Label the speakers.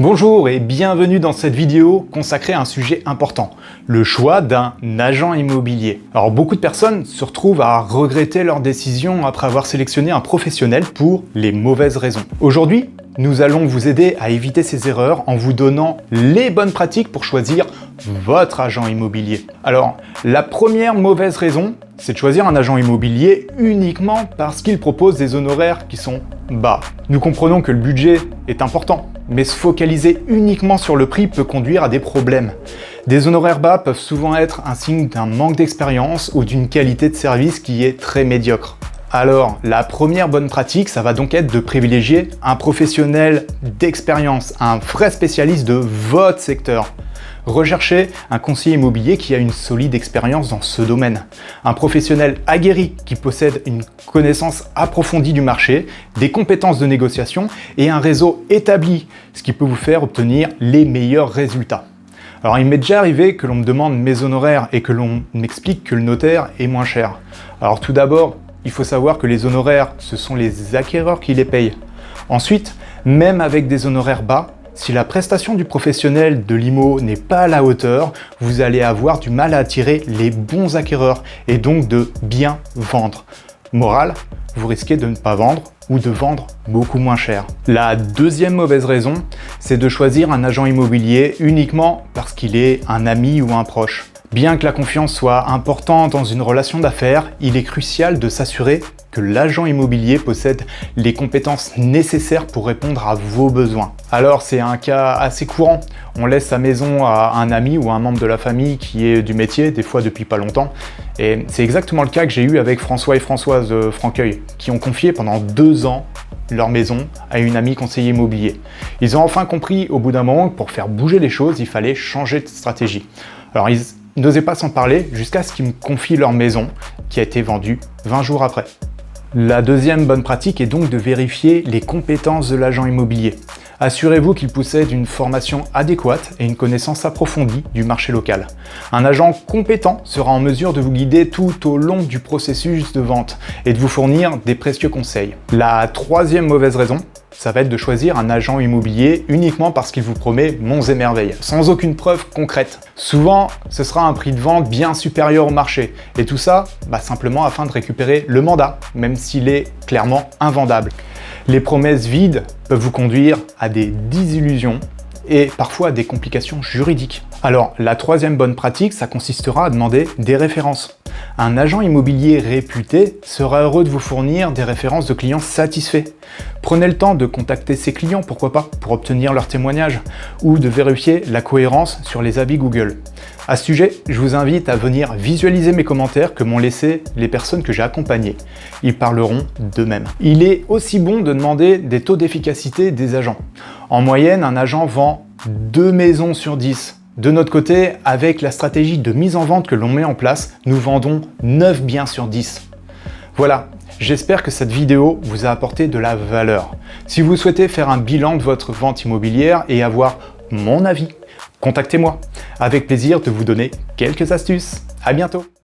Speaker 1: Bonjour et bienvenue dans cette vidéo consacrée à un sujet important, le choix d'un agent immobilier. Alors beaucoup de personnes se retrouvent à regretter leur décision après avoir sélectionné un professionnel pour les mauvaises raisons. Aujourd'hui, nous allons vous aider à éviter ces erreurs en vous donnant les bonnes pratiques pour choisir votre agent immobilier. Alors, la première mauvaise raison, c'est de choisir un agent immobilier uniquement parce qu'il propose des honoraires qui sont bas. Nous comprenons que le budget est important, mais se focaliser uniquement sur le prix peut conduire à des problèmes. Des honoraires bas peuvent souvent être un signe d'un manque d'expérience ou d'une qualité de service qui est très médiocre. Alors, la première bonne pratique, ça va donc être de privilégier un professionnel d'expérience, un vrai spécialiste de votre secteur. Recherchez un conseiller immobilier qui a une solide expérience dans ce domaine. Un professionnel aguerri qui possède une connaissance approfondie du marché, des compétences de négociation et un réseau établi, ce qui peut vous faire obtenir les meilleurs résultats. Alors, il m'est déjà arrivé que l'on me demande mes honoraires et que l'on m'explique que le notaire est moins cher. Alors tout d'abord, il faut savoir que les honoraires, ce sont les acquéreurs qui les payent. Ensuite, même avec des honoraires bas, si la prestation du professionnel de l'IMO n'est pas à la hauteur, vous allez avoir du mal à attirer les bons acquéreurs et donc de bien vendre. Morale, vous risquez de ne pas vendre ou de vendre beaucoup moins cher. La deuxième mauvaise raison, c'est de choisir un agent immobilier uniquement parce qu'il est un ami ou un proche. Bien que la confiance soit importante dans une relation d'affaires, il est crucial de s'assurer que l'agent immobilier possède les compétences nécessaires pour répondre à vos besoins. Alors c'est un cas assez courant, on laisse sa maison à un ami ou à un membre de la famille qui est du métier, des fois depuis pas longtemps, et c'est exactement le cas que j'ai eu avec François et Françoise de Franqueuil, qui ont confié pendant 2 ans leur maison à une amie conseiller immobilier. Ils ont enfin compris au bout d'un moment que pour faire bouger les choses, il fallait changer de stratégie. Alors ils n'osaient pas s'en parler jusqu'à ce qu'ils me confient leur maison qui a été vendue 20 jours après. La deuxième bonne pratique est donc de vérifier les compétences de l'agent immobilier. Assurez-vous qu'il possède une formation adéquate et une connaissance approfondie du marché local. Un agent compétent sera en mesure de vous guider tout au long du processus de vente et de vous fournir des précieux conseils. La troisième mauvaise raison, ça va être de choisir un agent immobilier uniquement parce qu'il vous promet monts et merveilles, sans aucune preuve concrète. Souvent, ce sera un prix de vente bien supérieur au marché, et tout ça, simplement afin de récupérer le mandat, même s'il est clairement invendable. Les promesses vides peuvent vous conduire à des désillusions et parfois à des complications juridiques. Alors, la troisième bonne pratique, ça consistera à demander des références. Un agent immobilier réputé sera heureux de vous fournir des références de clients satisfaits. Prenez le temps de contacter ces clients, pourquoi pas, pour obtenir leurs témoignages ou de vérifier la cohérence sur les avis Google. À ce sujet, je vous invite à venir visualiser mes commentaires que m'ont laissé les personnes que j'ai accompagnées. Ils parleront d'eux-mêmes. Il est aussi bon de demander des taux d'efficacité des agents. En moyenne, un agent vend 2 maisons sur 10. De notre côté, avec la stratégie de mise en vente que l'on met en place, nous vendons 9 biens sur 10. Voilà, j'espère que cette vidéo vous a apporté de la valeur. Si vous souhaitez faire un bilan de votre vente immobilière et avoir mon avis, contactez-moi. Avec plaisir de vous donner quelques astuces. À bientôt.